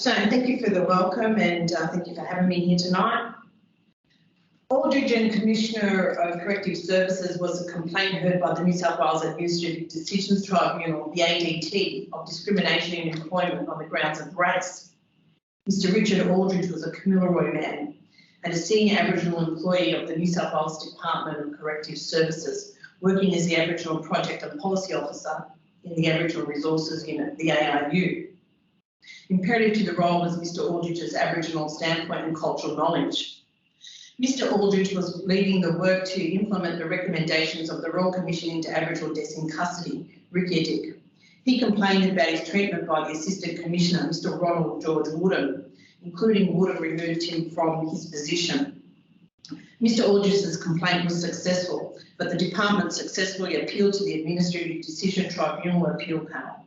So thank you for the welcome and thank you for having me here tonight. Aldridge and Commissioner of Corrective Services was a complaint heard by the New South Wales Administrative Decisions Tribunal, the ADT, of discrimination in employment on the grounds of race. Mr Richard Aldridge was a Kamilaroi man and a senior Aboriginal employee of the New South Wales Department of Corrective Services, working as the Aboriginal Project and Policy Officer in the Aboriginal Resources Unit, the ARU. Imperative to the role was Mr Aldridge's Aboriginal standpoint and cultural knowledge. Mr Aldridge was leading the work to implement the recommendations of the Royal Commission into Aboriginal Deaths in Custody, RCIADIC. He complained about his treatment by the Assistant Commissioner, Mr Ronald George Woodham, including Woodham removed him from his position. Mr Aldridge's complaint was successful, but the department successfully appealed to the Administrative Decision Tribunal appeal panel.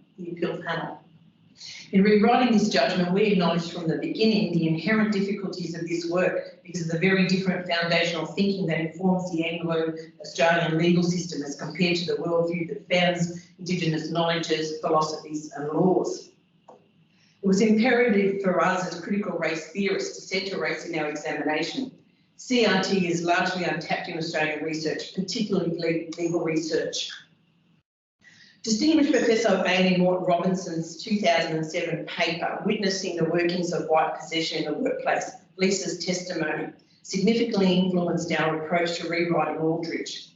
In rewriting this judgment, we acknowledged from the beginning the inherent difficulties of this work because of the very different foundational thinking that informs the Anglo-Australian legal system as compared to the worldview that founds Indigenous knowledges, philosophies and laws. It was imperative for us as critical race theorists to centre race in our examination. CRT is largely untapped in Australian research, particularly legal research. Distinguished Professor Bailey Morton Robinson's 2007 paper, Witnessing the Workings of White Possession in the Workplace, Lisa's testimony, significantly influenced our approach to rewriting Aldridge.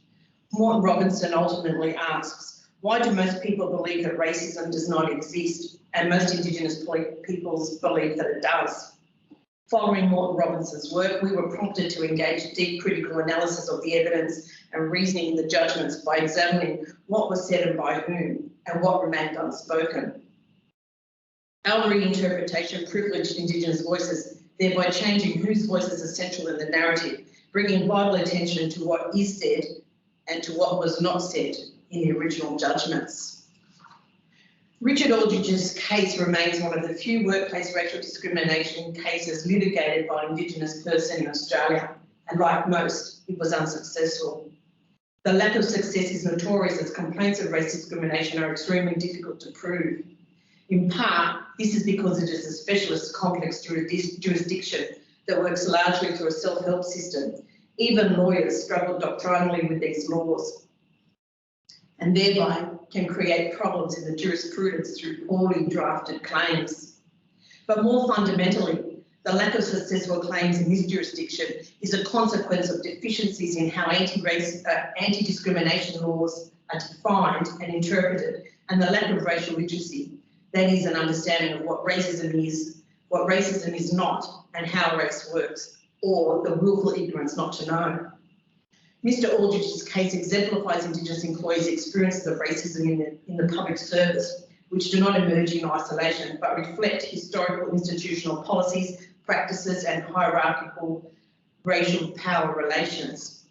Morton Robinson ultimately asks, why do most people believe that racism does not exist and most Indigenous peoples believe that it does? Following Morton Robinson's work, we were prompted to engage deep critical analysis of the evidence and reasoning in the judgments by examining what was said and by whom and what remained unspoken. Our reinterpretation privileged Indigenous voices, thereby changing whose voices are central in the narrative, bringing vital attention to what is said and to what was not said in the original judgments. Richard Aldridge's case remains one of the few workplace racial discrimination cases litigated by an Indigenous person in Australia, and like most, it was unsuccessful. The lack of success is notorious as complaints of race discrimination are extremely difficult to prove. In part, this is because it is a specialist complex jurisdiction that works largely through a self-help system. Even lawyers struggle doctrinally with these laws and thereby can create problems in the jurisprudence through poorly drafted claims. But more fundamentally, the lack of successful claims in this jurisdiction is a consequence of deficiencies in how anti-discrimination laws are defined and interpreted, and the lack of racial literacy, that is, an understanding of what racism is not, and how race works, or the willful ignorance not to know. Mr Aldridge's case exemplifies Indigenous employees' experiences of racism in the public service, which do not emerge in isolation, but reflect historical institutional policies, practices and hierarchical racial power relations.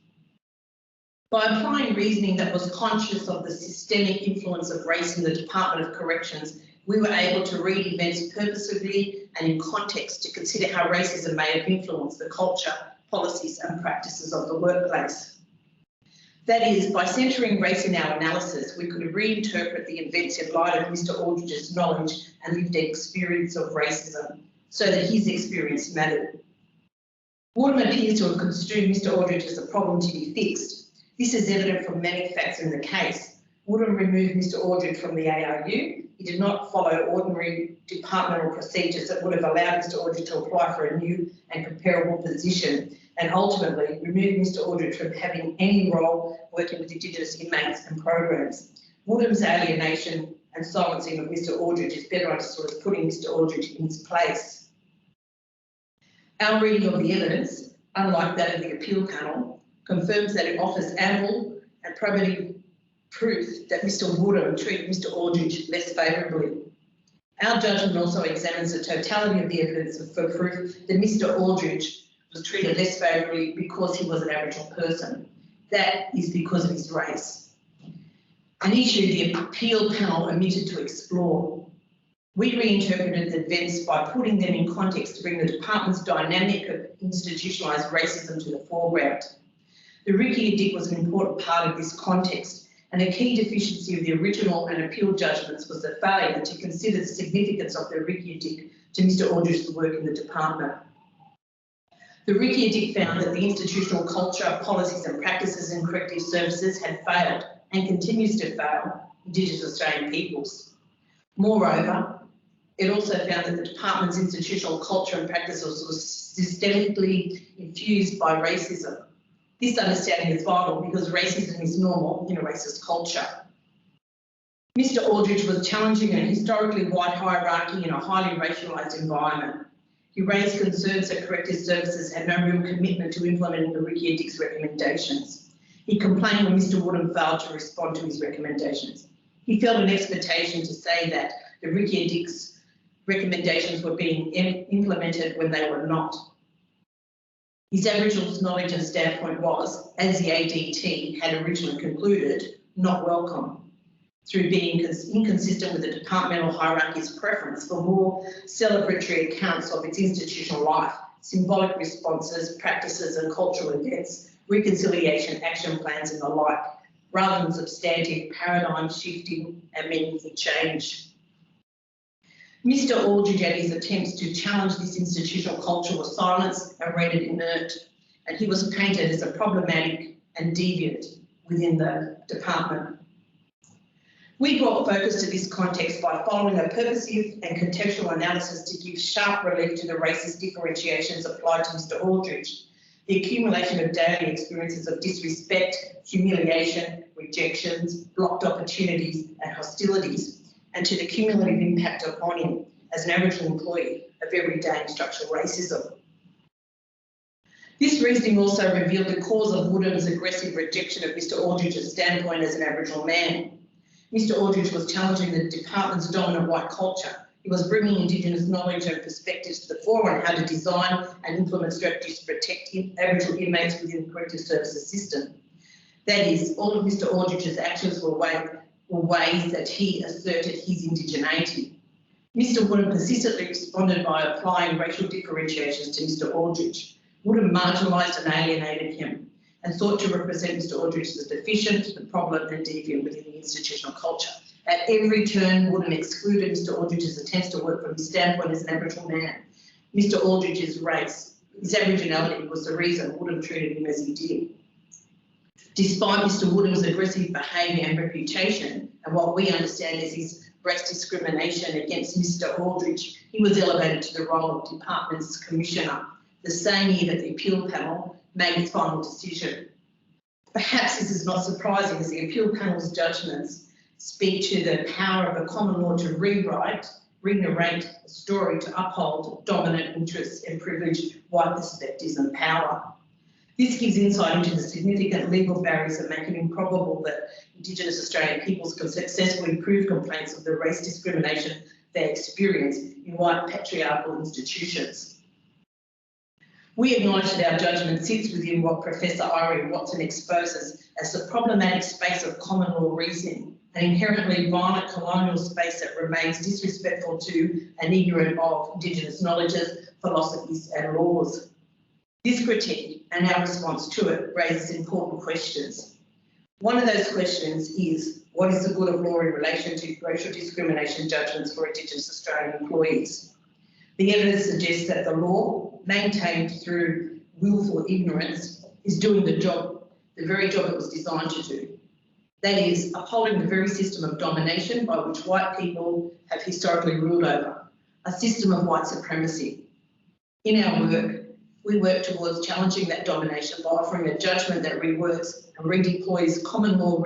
By applying reasoning that was conscious of the systemic influence of race in the Department of Corrections, we were able to read events purposefully and in context to consider how racism may have influenced the culture, policies and practices of the workplace. That is, by centering race in our analysis, we could reinterpret the events in light of Mr Aldridge's knowledge and lived experience of racism, so that his experience mattered. Woodham appears to have construed Mr Aldridge as a problem to be fixed. This is evident from many facts in the case. Woodham removed Mr Aldridge from the ARU. He did not follow ordinary departmental procedures that would have allowed Mr Aldridge to apply for a new and comparable position, and ultimately removed Mr Aldridge from having any role working with Indigenous inmates and programs. Woodham's alienation and silencing of Mr Aldridge is better understood as putting Mr Aldridge in his place. Our reading of the evidence, unlike that of the appeal panel, confirms that it offers ample and probative proof that Mr Woodham treated Mr Aldridge less favourably. Our judgment also examines the totality of the evidence for proof that Mr Aldridge was treated less favourably because he was an Aboriginal person. That is because of his race. An issue the appeal panel omitted to explore. We reinterpreted the events by putting them in context to bring the department's dynamic of institutionalised racism to the foreground. The RCIADIC was an important part of this context, and a key deficiency of the original and appeal judgments was the failure to consider the significance of the RCIADIC to Mr Aldridge's work in the department. The RICIA found that the institutional culture, policies and practices in corrective services had failed and continues to fail Indigenous Australian peoples. Moreover, it also found that the department's institutional culture and practices was systemically infused by racism. This understanding is vital because racism is normal in a racist culture. Mr Aldridge was challenging a historically white hierarchy in a highly racialised environment. He raised concerns that corrective services had no real commitment to implementing the RICIA recommendations. He complained when Mr Woodham failed to respond to his recommendations. He felt an expectation to say that the RICIA recommendations were being implemented when they were not. His Aboriginal knowledge and standpoint was, as the ADT had originally concluded, not welcome, through being inconsistent with the departmental hierarchy's preference for more celebratory accounts of its institutional life, symbolic responses, practices and cultural events, reconciliation action plans and the like, rather than substantive paradigm shifting and meaningful change. Mr Aldridge and his attempts to challenge this institutional culture were silenced and rendered inert, and he was painted as a problematic and deviant within the department. We brought focus to this context by following a purposive and contextual analysis to give sharp relief to the racist differentiations applied to Mr Aldridge, the accumulation of daily experiences of disrespect, humiliation, rejections, blocked opportunities and hostilities, and to the cumulative impact upon him as an Aboriginal employee of everyday and structural racism. This reasoning also revealed the cause of Woodham's aggressive rejection of Mr Aldridge's standpoint as an Aboriginal man. Mr Aldridge was challenging the department's dominant white culture. He was bringing Indigenous knowledge and perspectives to the fore on how to design and implement strategies to protect Aboriginal inmates within the corrective services system. That is, all of Mr Aldridge's actions were ways that he asserted his indigeneity. Mr Woodham persistently responded by applying racial differentiations to Mr Aldridge. Woodham marginalised and alienated him and sought to represent Mr Aldridge as deficient, the problem and deviant within the institutional culture. At every turn, Woodham excluded Mr Aldridge's attempts to work from his standpoint as an Aboriginal man. Mr Aldridge's race, his Aboriginality was the reason Woodham treated him as he did. Despite Mr Woodham's aggressive behaviour and reputation, and what we understand as his race discrimination against Mr Aldridge, he was elevated to the role of Department's Commissioner the same year that the appeal panel made its final decision. Perhaps this is not surprising, as the appeal panel's judgments speak to the power of a common law to re-narrate a story to uphold dominant interests and privileged white perspectives and power. This gives insight into the significant legal barriers that make it improbable that Indigenous Australian peoples can successfully prove complaints of the race discrimination they experience in white patriarchal institutions. We acknowledge that our judgment sits within what Professor Irene Watson exposes as the problematic space of common law reasoning, an inherently violent colonial space that remains disrespectful to and ignorant of Indigenous knowledges, philosophies and laws. This critique and our response to it raises important questions. One of those questions is, what is the good of law in relation to racial discrimination judgments for Indigenous Australian employees? The evidence suggests that the law, maintained through willful ignorance, is doing the very job it was designed to do. That is, upholding the very system of domination by which white people have historically ruled over, a system of white supremacy. In our work, we work towards challenging that domination by offering a judgment that reworks and redeploys common law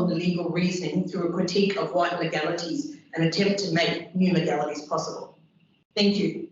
legal reasoning through a critique of white legalities and attempt to make new legalities possible. Thank you.